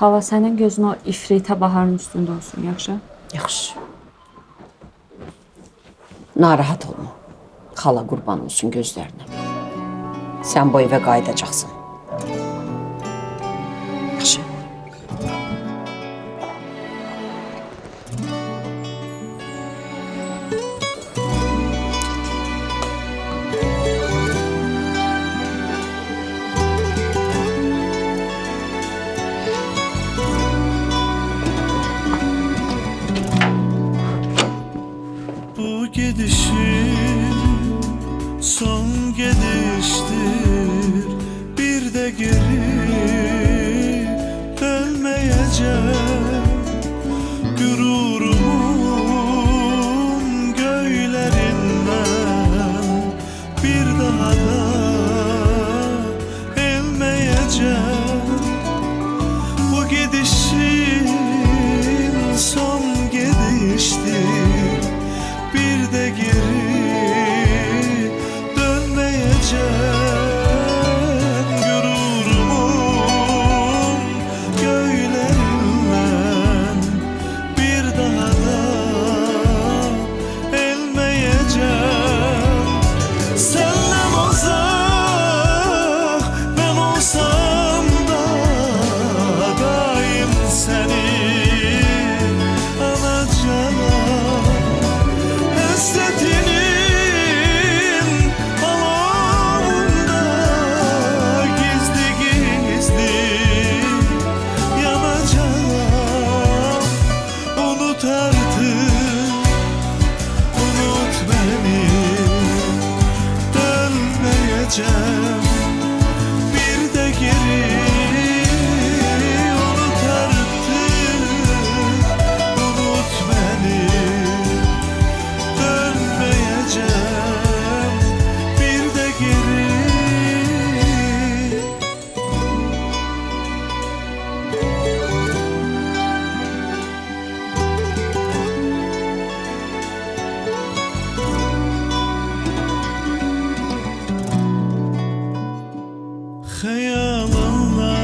Xala, sənin gözün o ifritə baharın üstündə olsun, yaxşı? Yaxşı. Narahat olma. Xala qurban olsun gözlərinə. Sən bu evə qayıdacaqsın. Yaxşı. Bu gidişin son gidiştir. Bir de geri dönmeyeceğim. Gururumun göylerinden bir daha da elmeyeceğim. Bu gidişin son gidiştir. Bir de geri dönmeyeceğim. Gururumun göylerinden bir daha da elmeyeceğim. Senden uzak ben olsam da daim seni anacağım. Hasretinin alanında gizli gizli yanacağım. Unut artık, unut beni, dönmeyeceğim bir de geri. Unut artık, unut beni, dönmeyeceğim bir de geri. Hayalınla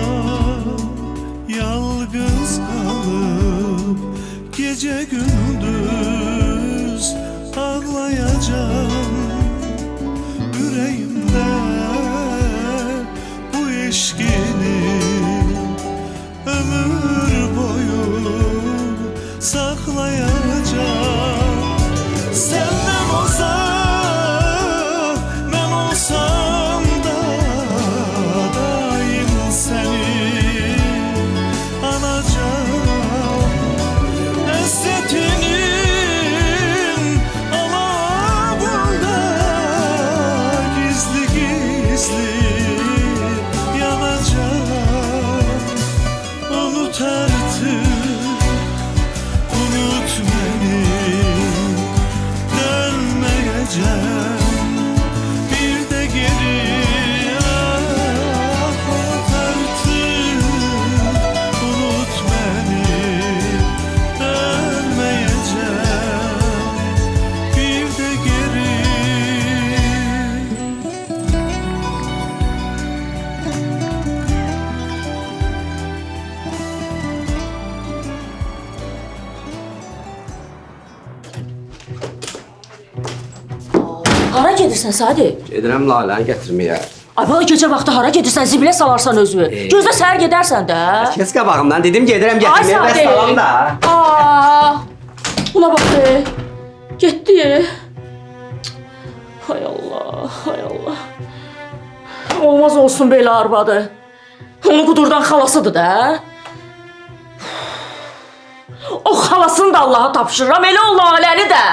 yalnız kalıp gece gündüz ağlayacağım. Yüreğimde bu eşkini ömür boyu saklayacağım. Senden uzak ben olsam da daim seni anacağım. Hasretinin alanında gizli gizli yanacağım. Unut artık, unut beni, dönmeyeceğim bir de geri. Ah, unut artık, unut beni, dönmeyeceğim bir de geri. Hara gedirsən Sadi? Gedirəm Laləni gətirməyə. Ay bala gecə vaxtı hara gedirsən? Zibilə salarsan özünü. Gözlə səhər gedərsən də. Kes qabağımdan dedim gedirəm Ay gətirməyə Sadi. bəs salam da. Aa, buna bax be. Getdi. Hay Allah, hay Allah. Olmaz olsun belə arvadı. Onu qudurdan xalasıdır da. O xalasını da Allaha tapşırıram, elə o Laləni də.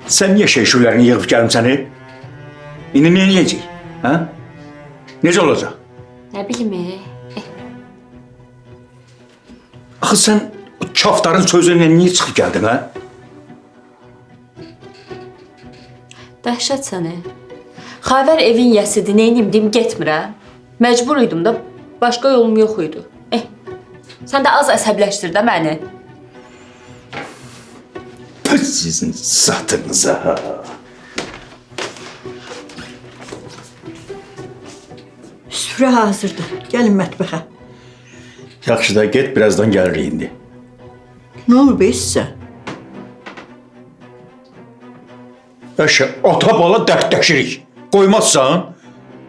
Sen niye şeyşulerini yığıp geldim seni? İndi ne yiyecek? Ha? Nece olacak? Nə bilim, Axı sen o kaftarın sözüne niye çıkıp geldin ha? dəhşət səni. Xavər evin yəsidir, neynim deyim, getmirəm. Məcbur idim da, başqa yolum yox idi. Sən də az əsəbləşdir də məni. Sizin zatınıza. Üf, Süfrə hazırdır. Gəlin mətbəxə. Yaxşı da get, birazdan gəlir indi. Nə olur be sizə? Əşə, ata bala dərdləşirik. Qoymazsan,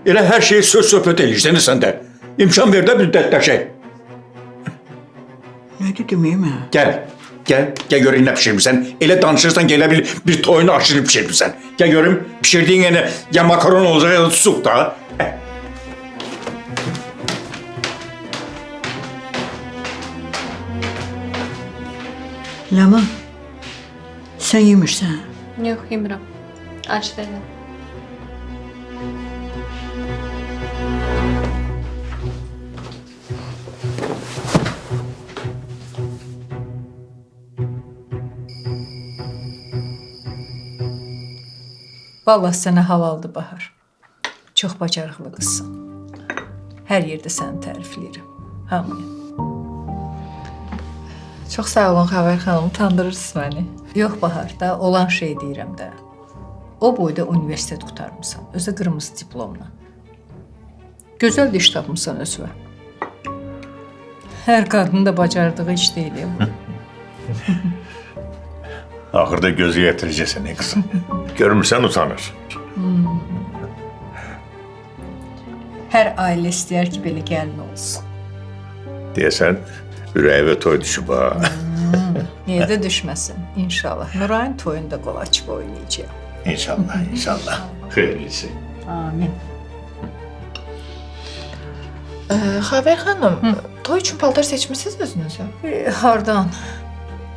elə hər şeyi söz-söhbət eləyirsən sən də. İmkan ver də bir dərdləşək. Nə dedim mən? Gəl görün nə pişirmirsən. Elə danışırsan ki, elə bir toyunu aşırı pişirmirsən. Gəl görüm, pişirdiyin ya makaron olacaq ya da sup da. Ləman, sən yemirsən? Yox, yemirəm. Ac deyiləm. Vallahi sənə halaldır Bahar. Çox bacarıqlı qızsan. Hər yerdə səni tərifləyirəm. Hamıya. Çox sağ olun Xəvər xanım, utandırırsınız məni. Yox Bahar, da olan şey deyirəm də. O boyda universitet qurtarmısan, özü qırmızı diplomla. Gözəl də iş tapmısan özünə. Hər qadının da bacardığı iş deyil ya bu. Axırda gözü yetirəcəksən ey qızım. Görmürsən utanır. Hər ailə istəyər ki, belə gəlin olsun. Deyəsən, ürəyivə toy düşüb ha. Niyə də düşməsin, inşallah. Nurayın toyunda qol açıb oynayacaq. İnşallah, inşallah. Xeyirlisi. Amin. Xəvər xanım, toy üçün paltar seçmisiniz özünüzə? Hardan?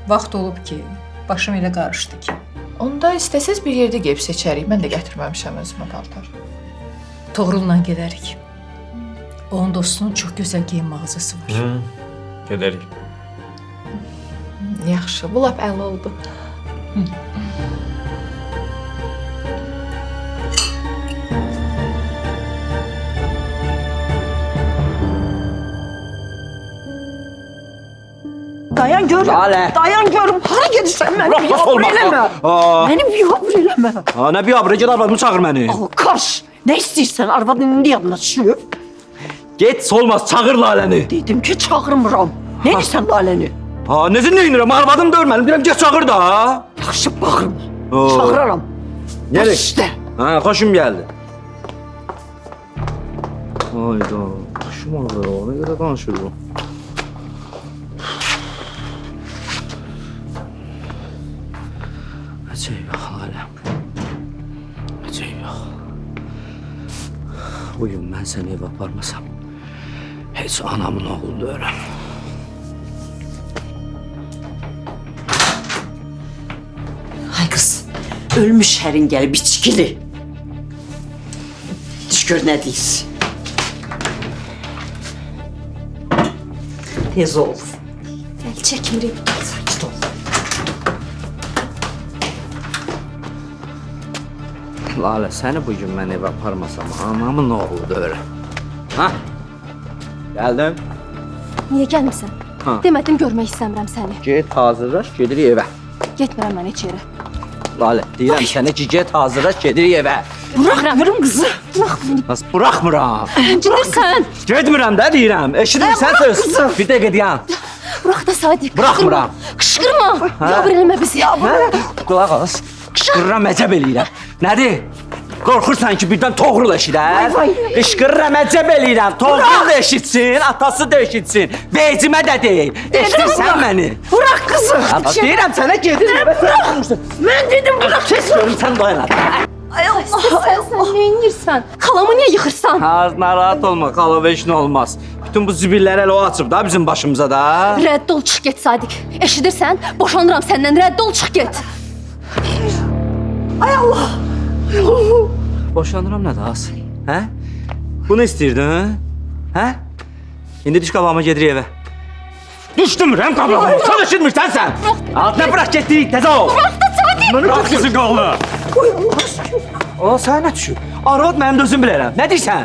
Vaxt olub ki, başım elə qarışdı ki. Onda istəsiz bir yerdə geyib seçərik. Mən də gətirməmişəm özümə paltar. Toğrulla gedərik. Onun dostunun çox gözəl geyim mağazası var. Gedərik. Yaxşı, bu lap əla oldu. Dayan görüm. Lalə. Dayan görüm. Hara gedirsən? Məni biabır eləmə. Məni biabır eləmə. Nə bir abra, ged arvadımı çağır məni. Kaş. Nə istəyirsən? Arvadın indi yadına düşüb. Get, solmaz, çağır Laləni. Dedim ki, çağırmıram. Nə edirsən Laləni? Necə neyinirəm, arvadım dörməlim, deyirəm, get çağır da. Yaxşı, baxın. Çağıraram. Nereye? İşte. Xoşum gəldi. Hayda, başım ağrır, ona görə danışırım. Əcəyib yox, aləm. Əcəyib yox. Bugün mən səni evə aparmasam, heç anamın oğlu deyirəm. Ay qız, ölmüş hərin gəlib içkili. Düş gör nə deyir. Tez ol. Gəl, çəkmirik. Sakit ol. Lalə, səni bugün mən evə aparmasam, anamın oğlu deyirəm. Ha? Gəldim. Niyə gəlmisən? Ha. Demədim görmək istəmirəm səni. Get, hazırlaş, gedirik evə. Getmirəm mən heç yerə. Lalə, deyirəm sənə ki, get, hazırlaş, gedirik evə. Buraxmıram qızı. Burax məni. Nasıl buraxmıram? Gedirsən. Getmirəm də deyirəm. Eşidirsən söz. Bir dəqiqə deyəm. Burax da Sadiq. Buraxmıram. Qışqırma. Yabır eləmə bizi. Hə? Qulaq as. Qışqırıram, əcəb eləyirəm. Nədir? Qorxursan ki, birdən Toğrul eşidər? Qışqırıram, əcəb eləyirəm. Toğrul da eşitsin, atası da eşitsin. Beycimə də deyil. Eşidirsən məni? Bırak kızı. Deyirəm sənə gedir. Ben dedim bırak. Kes görüm, sən dayanat. Ay Allah. Sən nə edirsən? Xalamı niyə yıxırsan? Narahat olma, qalava heç nə olmaz. Bütün bu zibilləri elə o açıb da bizim başımıza da. Rədd ol, çıx get Sadiq. Eşidirsən? Boşanıram səndən. Rədd ol, çıx get. Ay Allah. Boşanıram nə də az? Hə? Bunu istəyirdin? Hə? İndi düş qabağıma gedirik evə. Düşdüm rəm qabağıma. Sən eşitmirsən sən. Altına bırak getdik, təzə ol. Bırak da Sadiq. Bırak qızın qolunu. Oy Allah aşkına. O, sənə nə düşüb? Arvad mənim də özüm bilərəm. Nə deyirsən?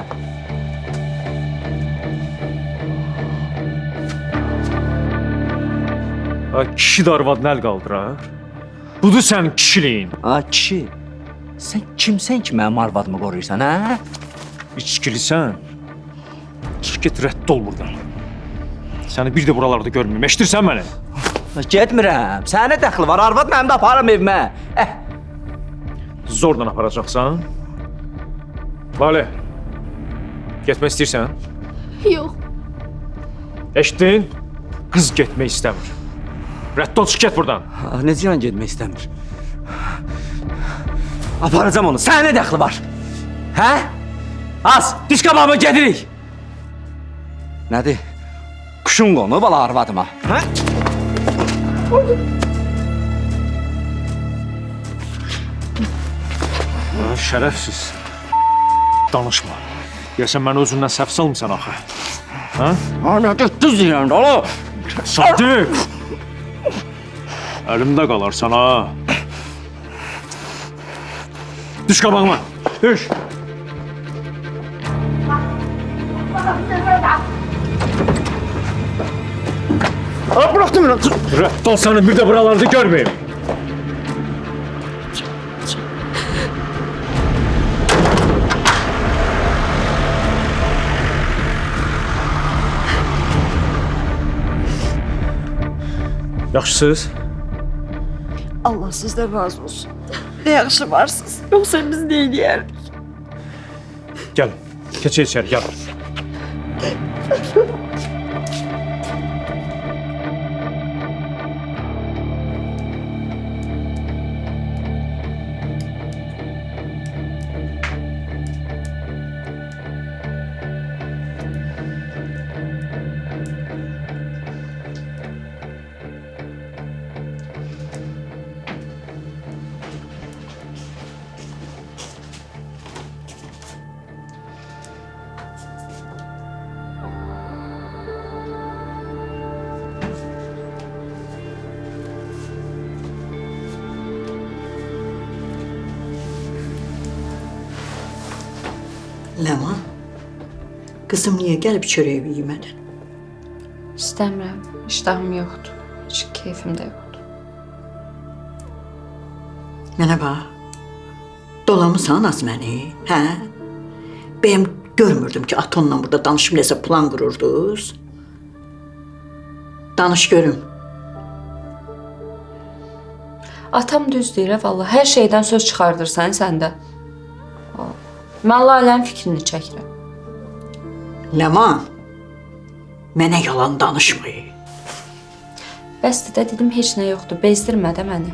Kişi də arvadını əl qaldırar. Budur sən kişiliyin. Kişi, sən kimsən ki mənim arvadımı qoruyursan, hə? İçkilisən. get rədd ol buradan. Səni bir də buralarda görməyim. Eşidirsən məni? Getmirəm. Sənə nə dəxli var? Arvad mənim də aparım evimə. Zorla aparacaqsan. Lale, getmək istəyirsən? Yox. Eşitdin? Qız getmək istəmir. Rədd ol, çıx get buradan. Necə yan getmək istəmir? Aparacam onu. Sənə nə dəxli var? Hə? Az, diş qabağıma gedirik. Nədir? Quşun qonu bala arvadıma. Hə? Şərəfsiz. Danışma. Deyəsən məni özündən səhv salmısan axı. Hə? Ana düz deyirəm də ola. Sadiq! Əlimdə qalarsan ha. Düş qabağıma. Düş. Bıraxdım məni. Rədd ol səni bir də buralarda görməyim. Yaxşısınız? Allah sizdən razı olsun. Ne yaxşı varsınız. Yoksa biz ne eləyərdik? Gəl, keçək içəri, gəl. Leman, kızım niye gelip çöreği yemedin? İstəmirəm. İştahım yoxdur. Heç keyfim də yoxdur. Mənə bax, dolamısan az məni, hə? Bəyəm görmürdüm ki, atonla burada danışıb nəsə plan qururdunuz. Danış görüm. Atam düz deyir, vallahi. Hər şeydən söz çıxardırsan sən də. Mən Lalənin fikrini çəkirəm. Leman, mənə yalan danışmayın. Bəsdir də dedim, heç nə yoxdur. Bezdirmə də məni.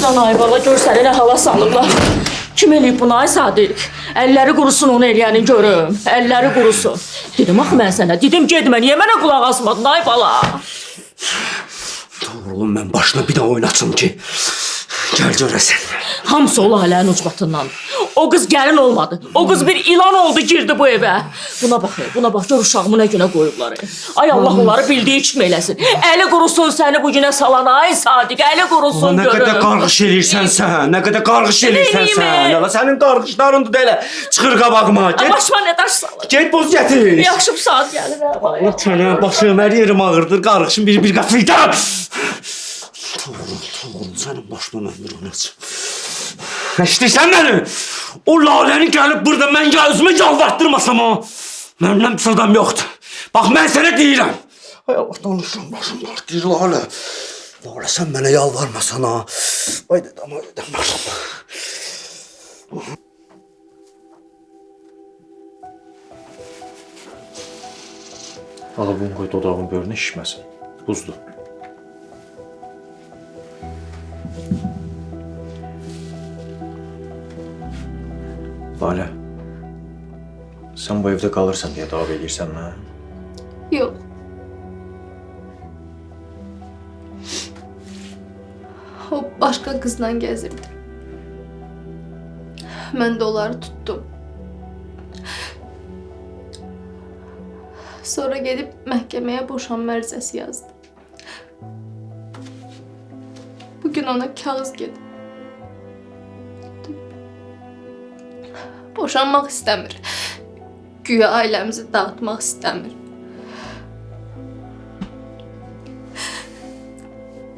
Canay bala, gör səni nə hala salıblar. Kim eləyib bunu ay Sadiq? Əlləri qurusun onu eləyəni görüm. Əlləri qurusun. Dedim axı mən sənə, dedim gedmə, niyə mənə qulaq asmadın ay bala? Oğlum mən başına bir daha oynatım ki. Gəl görəsən. Hamısı o Lalənin ucbatından. O qız gəlin olmadı. O qız bir ilan oldu, girdi bu evə. Buna bax, gör uşağımı nə günə qoyublar. Ay Allah onları bildiyi kimi eləsin. Əli qurusun səni bu günə salan ay Sadiq, əli qurusun görüm. Nə qədər qarğış eləyirsən sən, nə qədər qarğış eləyirsən sən. Ala sənin qarğışlarındır da elə. Çıxır qabağıma. Başıma nə daş salır. Get boz gətir. Yaxşı bir saat gəlir. Allah sənə başım, hər yerim ağırdır, qarğışım bir qafildən. Toğrul, sənin başına mən bir oynatacağım. Eşitirsən məni? O Laləni gəlib burada mən özümə yalvartdırmasam ha. Məndən pis adam yoxdur. Bax, mən sənə deyirəm. Ay Allah, danışıram, başım var, deyir Lalə. Lalə, sən mənə yalvarmasan ha. Ay dedəm, başım. Ağa bunu qoy dodağın böyrünə şişməsin. Buzdur. Lalə, sən bu evdə qalırsan deyə dava edirsən mənə? Yox. O başqa qızla gəzirdi. Mən də onları tutdum. Sonra gedib məhkəməyə boşanma ərizəsi yazdım. Bugün ona kağız gedim. Boşanmaq istəmir. Güya ailəmizi dağıtmaq istəmir.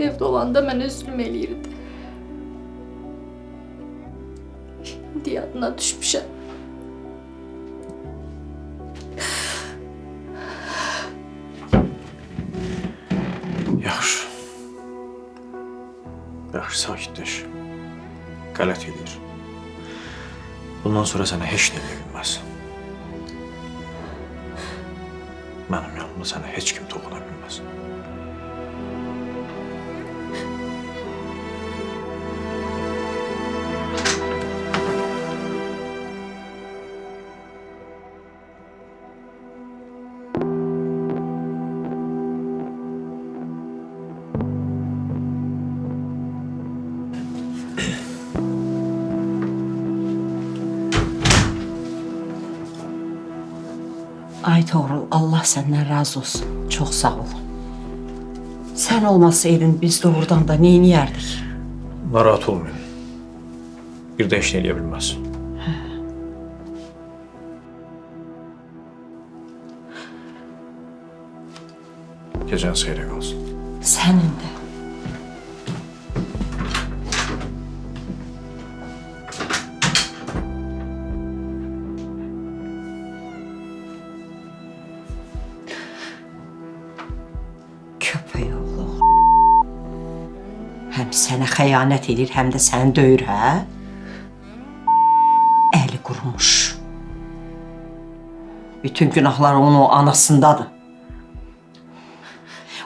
Evdə olanda mənə zülm eləyirdi. İndi yadına düşmüşəm. Yaxşı. Yaxşı, sakitləş. Qələt edir. Bundan sonra sənə heç nə eləyə bilməz. Mənim yanımda sənə heç kim toxuna bilməz. Ay Toğrul, Allah səndən razı olsun. Çox sağ ol. Sən olmasaydın biz doğrudan da neyniyərdik? Narahat olmayın. Bir də heç nə eləyə bilməz. Gecən xeyrə qalsın. Sənin də. Köpək oğlu. Həm sənə xəyanət edir, həm də səni döyür, hə? Əli qurumuş. Bütün günahlar onun o anasındadır.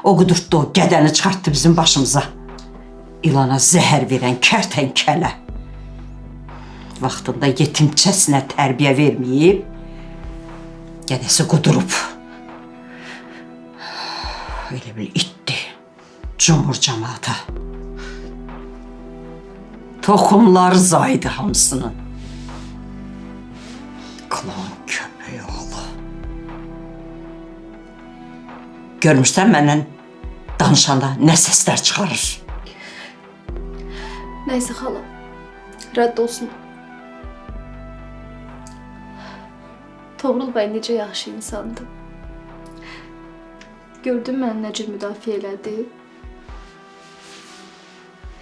O qudurtdu, o qədəni çıxartdı bizim başımıza. İlana zəhər verən kərtənkələ. Vaxtında yetimçəsinə tərbiyə verməyib, qədəsi qudurub. Elə bil itdi, cumhur cəmaata. Toxumları zaydı hamısının. Klan köpəyi oğlu. Görmüşsən məndən danışanda nə səslər çıxarır. Nəysə xala, rədd olsun. Toğrul bəy necə yaxşı insandı. Gördün mən nə cür müdafiə elədi.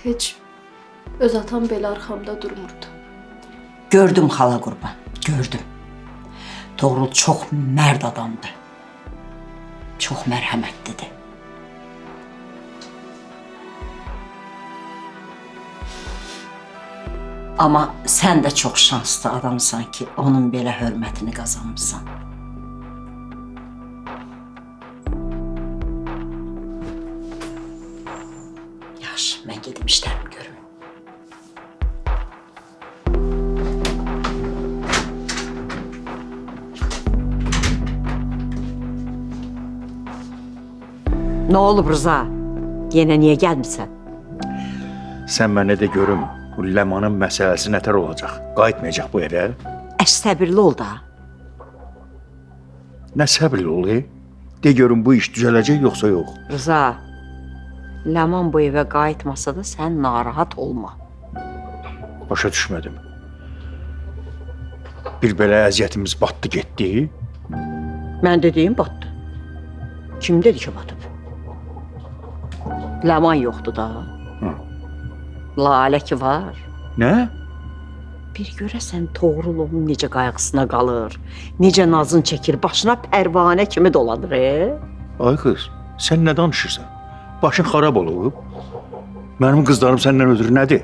Heç öz atam belə arxamda durmurdu. Gördüm xala qurban, gördüm. Toğrul çox mərd adamdı. Çox mərhəmətlidir. Amma sən də çox şanslı adamsan ki, onun belə hörmətini qazanmışsan. Yaxşı, mən gedim işlərimi görüm. Nə olub Rıza? Yenə niyə gəlmirsən? Sən mənə də görüm, bu Ləmanın məsələsi nətər olacaq? Qayıtmayacaq bu evə? Səbirli ol da. Nə səbirli ol, De görüm bu iş düzələcək yoxsa yox? Rıza, Ləman bu evə qayıtmasa da sən narahat olma. Başa düşmədim. Bir belə əziyyətimiz batdı getdi. Mən dediyim batdı. Kim dedi ki batıb? Ləman yoxdur da. Lalə ki var. Nə? Bir görəsən Toğrul onun necə qayğısına qalır, necə nazın çəkir, başına pərvanə kimi doladır, Ay qız, sən nə danışırsan? Başın xarab olub. Mənim qızlarım səndən ötürü nədir?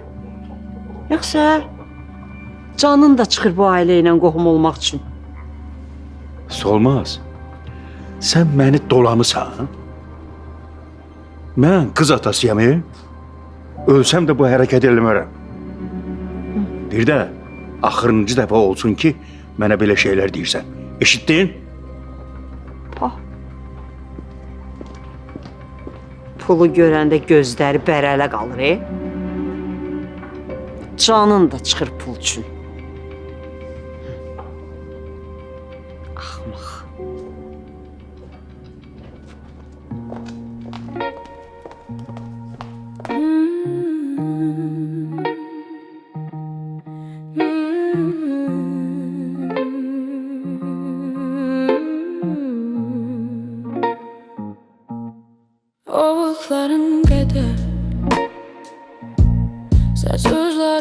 Yoxsa canın da çıxır bu ailə ilə qohum olmaq üçün. Olmaz. Sən məni dolamısan. Mən qız atasıyam, Ölsəm də bu hərəkət eləmərəm. Bir də axırıncı dəfə olsun ki, mənə belə şeylər deyirsən. Eşitdin? Pulu görəndə gözləri bərələ qalır, Canın da çıxır pul üçün. Axmaq. Ovukların qədər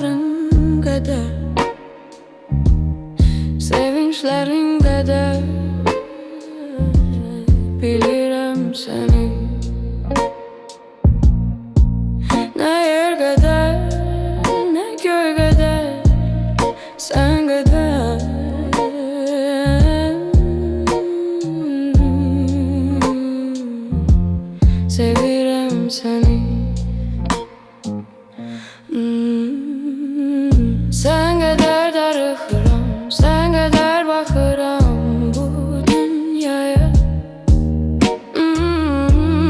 Arzuların kadar, sevinçlerin kadar bilirim seni. Ne yer kadar, ne göy kadar, sen kadar. Sevirem seni. Sen kadar darıxıram, sen kadar baxıram bu dünyaya.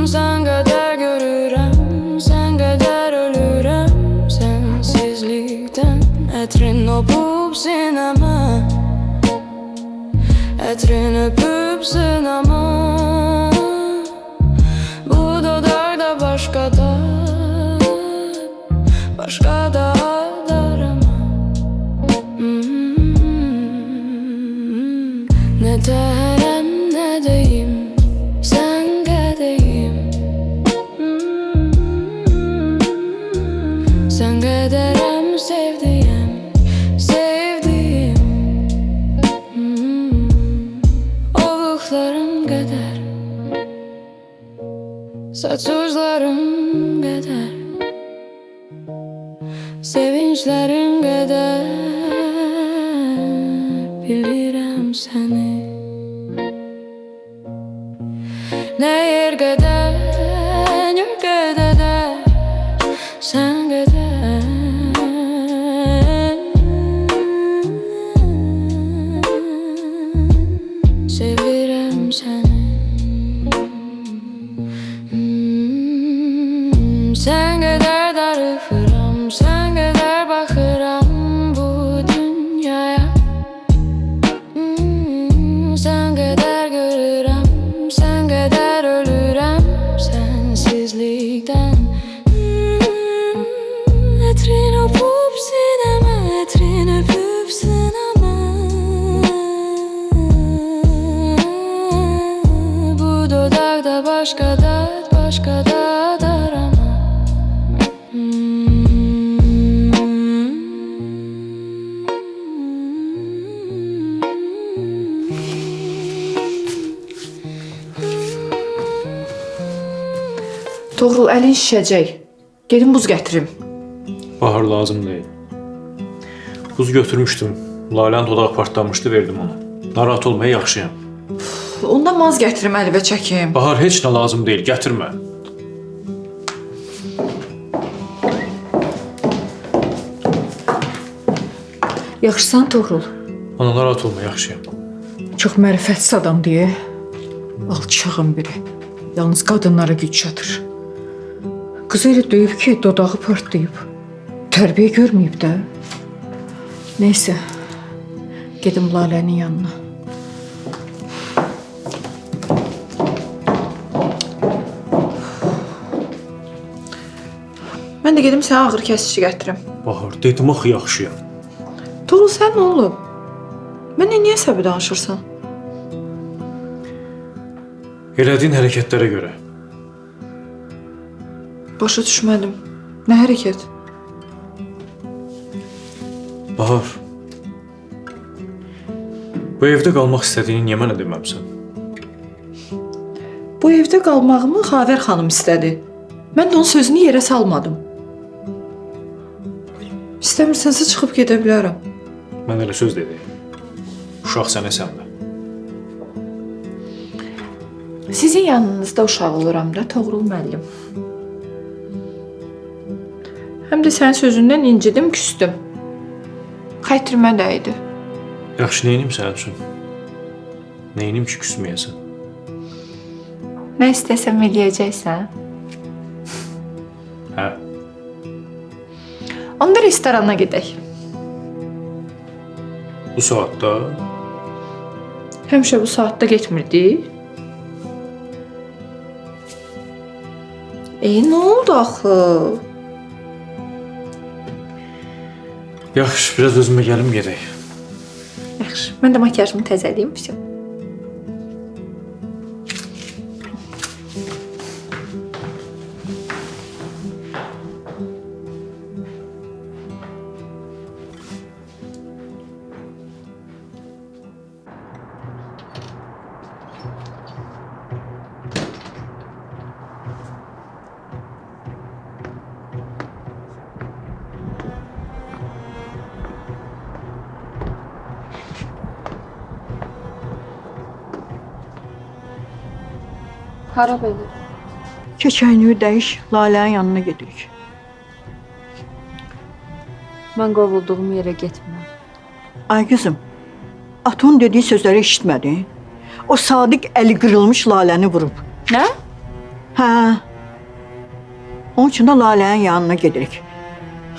Sen kadar görürəm, sen kadar ölürəm sensizlikten. Ətrin öpüb sinəmə, ətrin öpüb sinəmə. Bu dodaqda başqa da, başqa da darama. Ne derem ne deyim, sen qədəyim. Sen qədərəm sevdiyəm, sevdiyim. Ovuqlarım qədər, saç uclarım qədər, sevinçlerin kadar bilirim seni. Ne yer kadar, ne kadar, sen kadar. Sevirem seni. Sen kadar darıxıram, sen kadar baxıram bu dünyaya. Sen kadar görürəm, sen kadar ölürəm sensizlikten. Ətrin öpüb sinəmə, ətrin öpüb sinəmə. Bu dodaqda başqa da, başqa da darama. Toğrul, əlin şişəcək. Gedim buz gətirim. Bahar lazım değil. Buz götürmüştüm. Lalənin dodağı partlamışdı, verdim ona. Narahat olmaya yaxşıyam. Onda maz gətirim, əlivə çəkim. Bahar heç nə lazım değil, gətirmə. Yaxşısan Toğrul. Ana narahat olma, yaxşıyam. Çox mərifətsiz adam deyə. Alçağın biri. Yalnız qadınlara güc çatır. Qızı elə döyüb ki, dodağı partlayıb. Tərbiyə görməyib də. Neysə, gedim Lalənin yanına. Mən də gedim sənə ağır kəsici gətirim. Bahar, dedim axı yaxşıyam. Toğrul, sən nə olub? Mənə niyə səbi danışırsan? Elədiyin hərəkətlərə görə. Başa düşmədim. Nə hərəkət? Bahar, bu evdə qalmaq istədiyini niyə mənə deməmsən? Bu evdə qalmağımı Xavər xanım istədi. Mən də onun sözünü yerə salmadım. İstəmirsənsə çıxıb gedə bilərəm. Mən elə söz dedi. Uşaq sənə səndə. Sizin yanınızda uşaq oluram da, Toğrul müəllim. Həm də sənin sözündən incidim, küstüm. Xətrimə dəydi. Yaxşı, neyinim sənin üçün? Neyinim ki, küsməyəsən? Nə istəsəm eləyəcəksən? Hə. Onda restorana gedək. Bu saatda? Həmişə bu saatda getmirdik. Nə oldu axı? Yaxşı, biraz özümə gəlim, gedək. Yaxşı, mən də makyajımı təzəliyim, все. Hara belə? Keçəyini dəyiş, Lalənin yanına gedirik. Mən qovulduğum yerə getmirəm. Ay qızım, Aton dediyi sözləri eşitmədin? O Sadiq əli qırılmış Laləni vurub. Nə? Hə. Onun üçün də Lalənin yanına gedirik.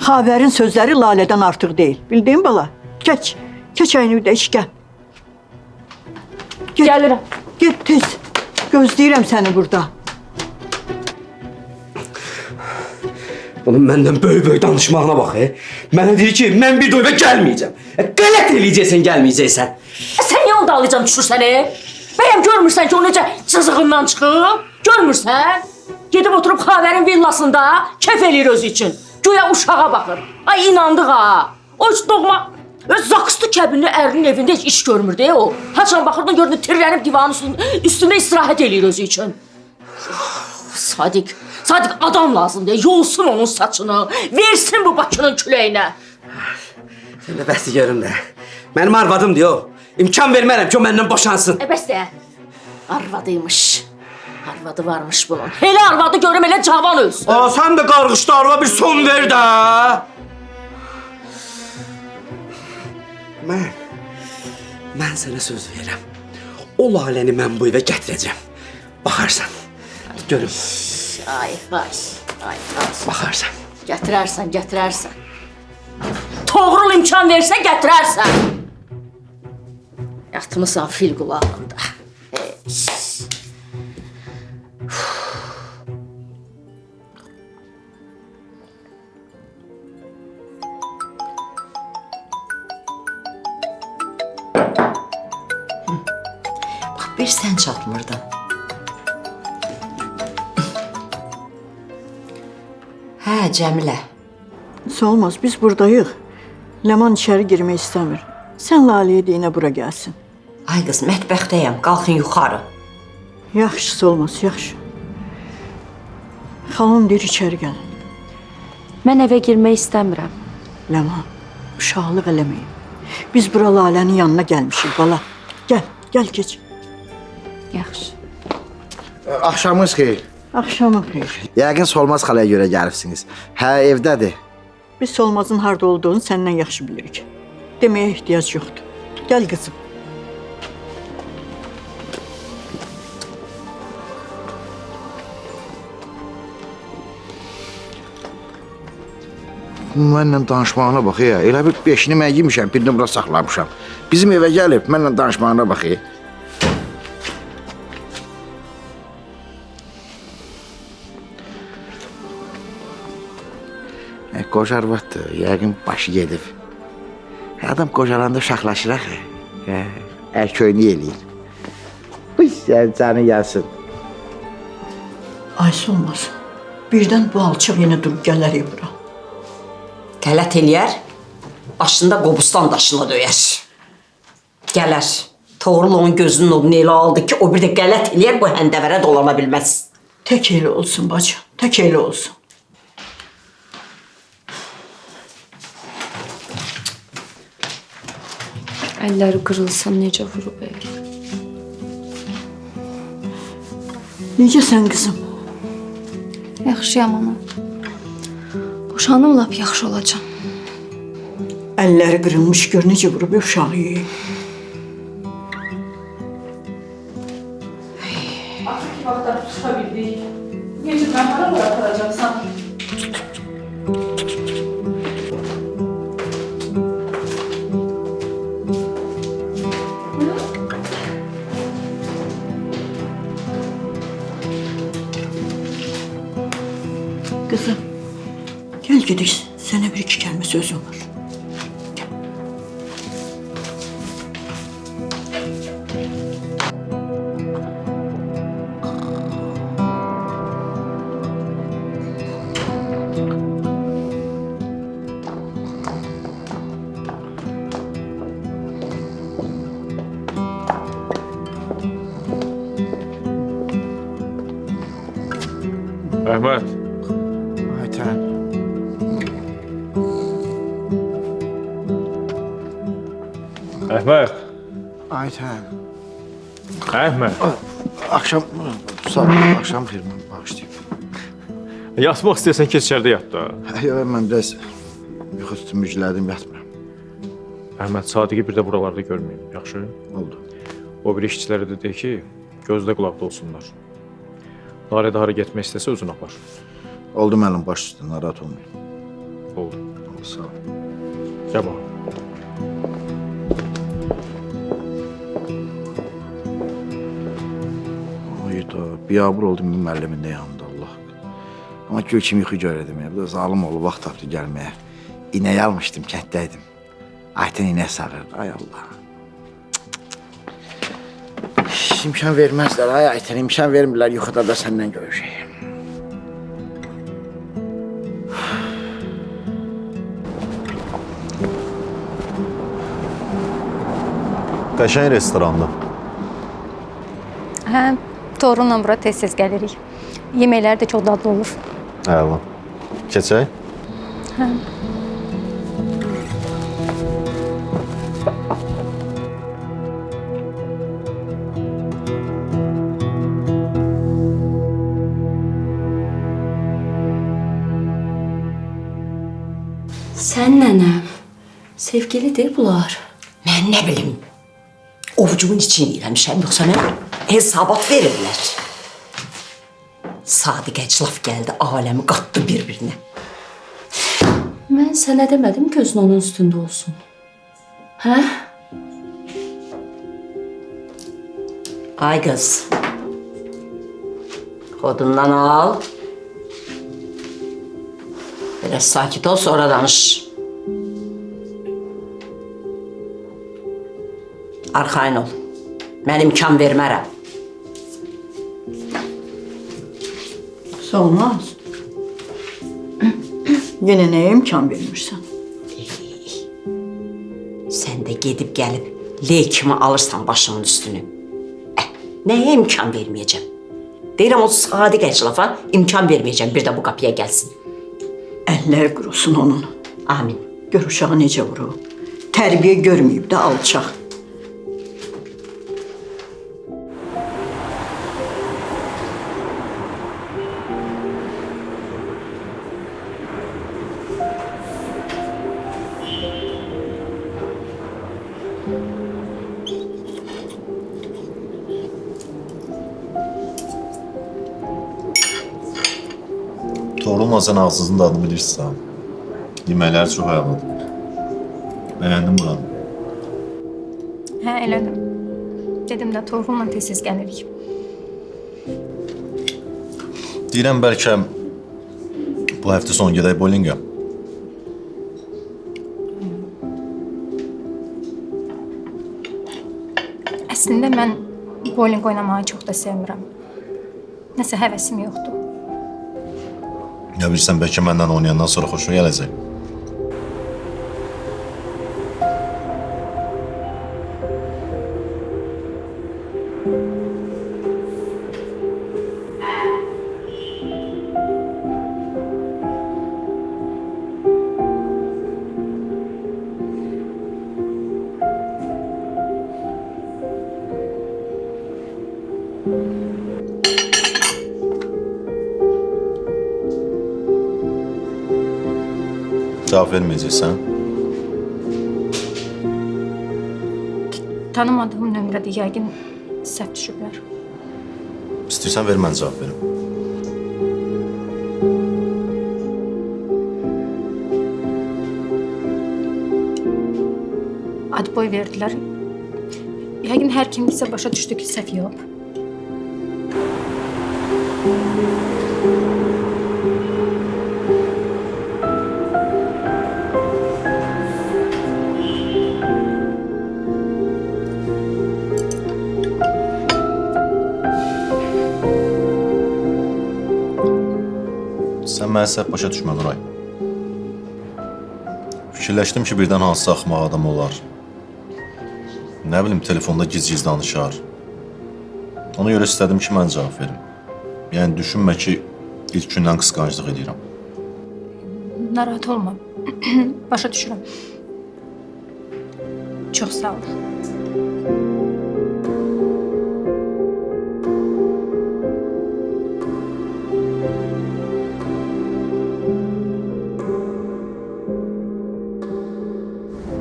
Xavərin sözləri Lalədən artıq deyil. Bildin bala? Keç. Keçəyini dəyiş, gəl. Gəlirəm. Get tez. Gözləyirəm səni burada. Onun məndən böyük danışmağına bax. Mənə deyir ki, mən bir döyvə gəlməyəcəm. Qələt eləyəcəksən, gəlməyəcəksən. Sən niyə onda alacam düşürsən? Bəyəm görmürsən ki, o necə cızığından çıxıb? Görmürsən? Gedib oturub Xavərin villasında kef eləyir özü üçün. Güya uşağa baxır. Ay inandıq ha. O heç doğma öz zakıstı kəbinli ərinin evində heç iş görmür o. Haçan baxırdın gördün tirlənib divanın üstündə istirahət eləyir özü üçün. Sadiq adam lazımdır. Yolsun onun saçını. Versin bu Bakının küləyinə. Sən də bəsdir görüm də. Mənim arvadım diyor. İmkan vermərəm ki, o məndən boşansın. Bəs də. Arvadıymış. Arvadı varmış bunun. Hele arvadı görüm, hele cavan ölsün. Sən də qarğışda arva bir son ver də. Mən sənə söz verirəm. O Laləni mən bu evə gətirəcəm. Baxarsan. Görüm. Ay. Baxarsan. Gətirərsən. Toğrul imkan versə gətirərsən. Yatmısan fil qulağında. Bax, bir sən çatmırdın. Hə, Cəmilə. Nasıl olmaz, biz buradayıq. Ləman içəri girmək istəmir. Sən Laləyə deyinə bura gəlsin. Ay qız, mətbəxdəyəm, qalxın yuxarı. Yaxşısı olmaz, yaxşı. Xalam deyir içəri gəlin. Mən evə girmək istəmirəm. Ləman, uşaqlıq eləməyin. Biz bura Lalənin yanına gəlmişik, bala. Gəl keç. Yaxşı. Axşamınız xeyir. Axşamın xeyir. Yəqin Solmaz xalaya görə gəlibsiniz. Hə, evdədir. Biz Solmazın harda olduğunu səndən yaxşı bilirik. Deməyə ehtiyac yoxdur. Gəl qızım. Mənlə danışmağına bax ya. Elə bir 5-ini mən yemişəm, birini bura saxlamışam. Bizim evə gəlib, mənlə danışmağına bax ya. Qoca arvaddır, yəqin başı gedib. Adam qocalanda uşaqlaşır axı. Ərköyünü eləyir. Bu sən canı yansın. Ay Solmaz, birdən bu alçaq yenə durub gələr bura. Qələt eləyər, başında Qobustan daşına döyər. Gələr. Toğrul onun gözünün odunu elə aldı ki, o bir də qələt eləyər, bu həndəvərə dolana bilməz. Tək elə olsun bacı, tək elə olsun. Əlləri qırılsan necə vurub elə? Necəsən qızım? Yaxşıyam ana. Boşanım lap yaxşı olacam. Əlləri qırılmış gör necə vurub uşağı. Artıq ki vaxtlar çıxa bildik. Necə mən hara bıraxılacaqsan? Qızım, gəl gedik, sənə bir-iki kəlmə sözüm var. Əhməd. Aytən. Əhməd. Aytən. Əhməd. Axşam sağ ol. Axşam xeyir, mən bağışlayıb. Yatmaq istəyirsən keç içəridə yat da. Yox, mən biraz yuxu tutmuşladım, yatmıram. Əhməd Sadiqi bir də buralarda görməyim, yaxşı? Oldu. O bir işçilərə də de ki, gözdə qulaqda olsunlar. Lalə də hara getmək istəsə özün apar. Oldu mənim baş üstə, narahat olmayın. Oldu. Sağ ol. Gəl bax. Oyda, biabır oldum bir müəllimin də yanında Allah. Amma gör kimi yuxu görədim ya. Bir də zalım olub vaxt tapdı gəlməyə. İnək almışdım, kətdəydim. Ayten inək sarırdı, ay Allah. İmkan verməzlər, ay Ayten, imkan vermirlər yuxuda da səndən görüşəyim. Qəşəng restorandır. Hə, Torunla bura tez-tez gəlirik. Yeməklər də çox dadlı olur. Əla. Keçək? Hə. Sən nənəm, sevgilidir bunlar. Mən nə bilim, ovucumun içini yiyirəmişəm, yoxsa mən hesabat verirlər. Sadiq əclaf gəldi, aləmi qatdı bir-birinə. Mən sənə demədim gözün onun üstündə olsun. Hə? Ay qız, xodundan al. Biraz sakit ol, sonra danış. Arxayın ol. Mən imkan vermərəm. Olmaz. Yenə nəyə imkan vermirsən? Sən də gedib gəlib L kimi alırsan başımın üstünü. Nəyə imkan verməyəcəm? Deyirəm o Sadiq əclafa imkan verməyəcəm bir də bu qapıya gəlsin. Əllər qurusun onun. Amin. Gör uşağı necə vurub. Tərbiyə görməyib də alçaq. Torunla sən ağzınızın dadını bilirsən. Yeməklər çox əladır. Bəyəndim buranı. Hə, elədim. Dedim də Torunla tez-tez gəlirik. Deyirəm bəlkə bu həftə sonu gedək bowlinga. Əslində mən bowling oynamağı çox da sevmirəm. Nəsə həvəsim yoxdur. Ya bilirsən, bəlkə məndən oynayandan sonra xoşuna gələcək. Cavab verməyəcəksən? Tanımadığım nömrədə yəqin səhv düşüblər. İstəyirsən ver, mən cavab verim. Adboy verdilər. Yəqin hər kimdirsə başa düşdü ki, səhv yox. Sən məni səhv başa düşmə, Nuray. Fikirləşdim ki, birdən hansısa axmaq adam olar. Nə bilim, telefonda giz-giz danışar. Ona görə istədim ki, mən cavab verim. Yəni, düşünmə ki, ilk gündən qısqanclıq edirəm. Narahat olma. Başa düşürəm. Çox sağ ol.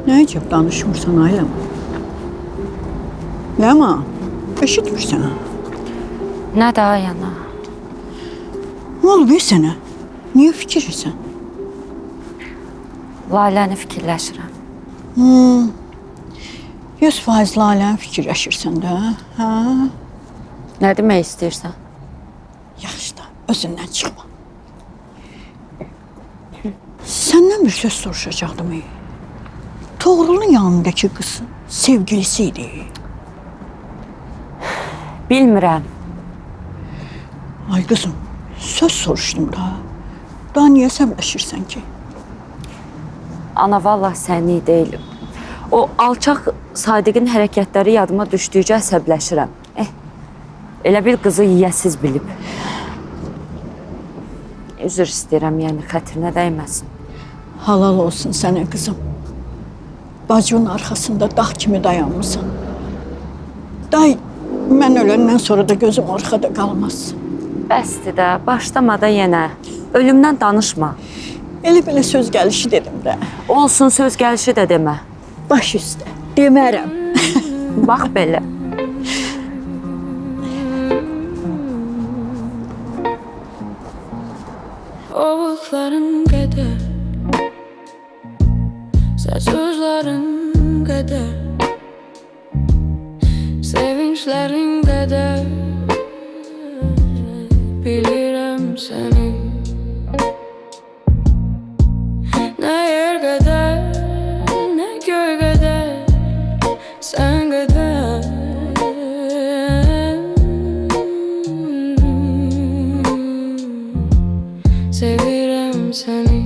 Nə əcəb danışmırsan ailəm? Ləma, eşitmirsən? Nə də ayana? Nə olub sənə? Niyə fikirləsən? Laləni fikirləşirəm. 100% Laləni fikirləşirsən də, hə? Nə demək istəyirsən? Yaxşı da, özündən çıxma. Səndən bir söz soruşacaqdım. Toğrulun yanındakı qızın sevgilisi idi. Bilmirəm. Ay qızım, söz soruşdum da. Daha niyə səbləşirsən ki? Ana, vallah səni deyiləm. O alçaq Sadiqin hərəkətləri yadıma düşdükcə əsəbləşirəm. Elə bir qızı yiyəsiz bilib. Üzr istəyirəm, yəni xətrinə dəyməsin. Halal olsun sənə qızım. Bacının arxasında dağ kimi dayanmışsan. Day, mən öləndən sonra da gözüm arxada qalmaz. Bəsdir də, başlama da yenə. Ölümdən danışma. Elə belə söz gəlişi dedim də. Olsun, söz gəlişi də demə. Baş üstə, demərəm. Bax belə. Ovuqların qədər, saçuzların qədər, sevinçlərin qədər, bilirəm səni. Nə yer qədər, nə göy qədər, sən qədər. Sevirəm səni.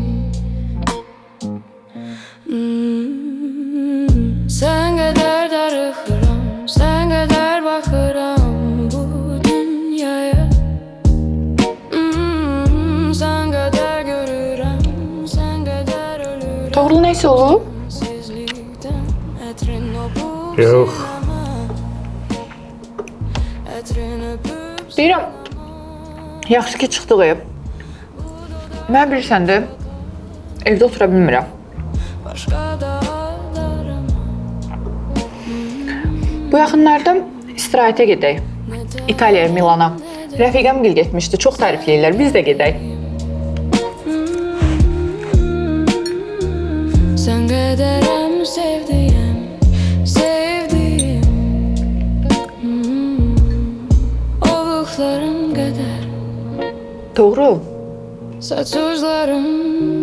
Sən qədər darıxıram, sən qədər baxıram bu dünyaya. Sən qədər görürəm, sən qədər ölürəm. Toğrul neyse olub? Yox. Deyirəm, yaxşı ki çıxdıq ev. Mən bilirsən də, evdə otura bilmirəm. Bu yaxınlarda istirahətə gedək. İtaliyaya, Milana. Rəfiqəm gil getmişdi, çox tərifləyirlər. Biz də gedək. Sən qədərəm sevdiyəm, sevdiyim. Ovuqlarım qədər, Doğru. saçuzlarım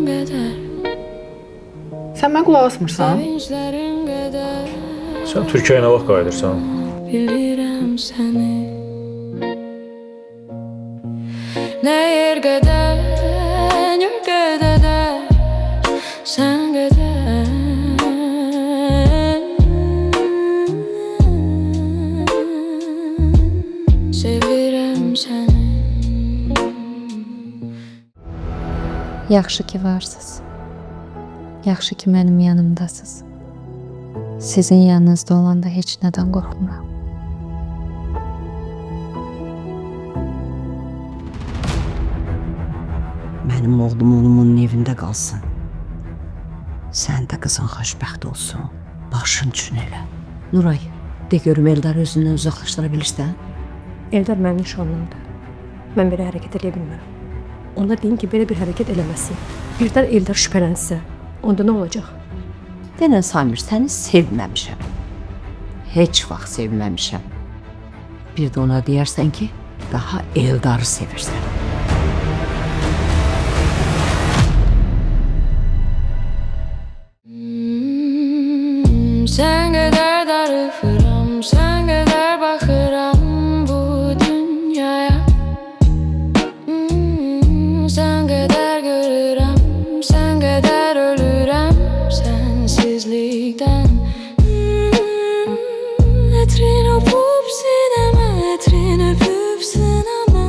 qədər, Sən mən qulaq asmırsan? sevinçlərim qədər. Sən Türkiyəyə nə vaxt qayıdırsan? Bilirəm səni. Nə yer qədər, nə qədər, sən qədər. Sevirəm səni. Yaxşı ki varsınız. Yaxşı ki mənim yanımdasınız. Sizin yanınızda olanda heç nədən qorxmuram. Mənim oğlum oğlumun evində qalsın. Sən də qızın xoşbəxt olsun. Başın üçün elə. Nuray, de görüm Eldar özündən uzaqlaşdıra bilirsən? Eldar mənim nişanlımdır. Mən belə hərəkət edə bilmərəm. Ona deyin ki, belə bir hərəkət eləməsin. Birdən Eldar şübhələnsə, onda nə olacaq? Denən Samir, səni sevməmişəm. Heç vaxt sevməmişəm. Bir də ona deyərsən ki, daha Eldarı sevirsən. Sən qədər darıxıram, sən qədər baxıram bu dünyaya. Sən qədər görürəm, sən qədər ölürəm sənsizlikdən. Ətrin öpüb sinəmə, ətrin öpüb sinəmə.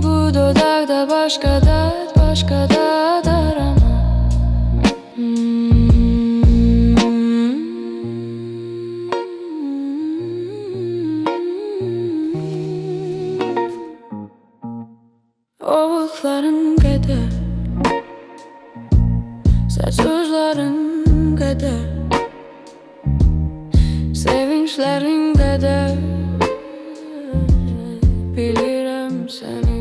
Bu dodaqda başqa dad, başqa dad arama. Ovuqların qədər, sözlerin kadar, sevinçlerin kadar, bilirim seni.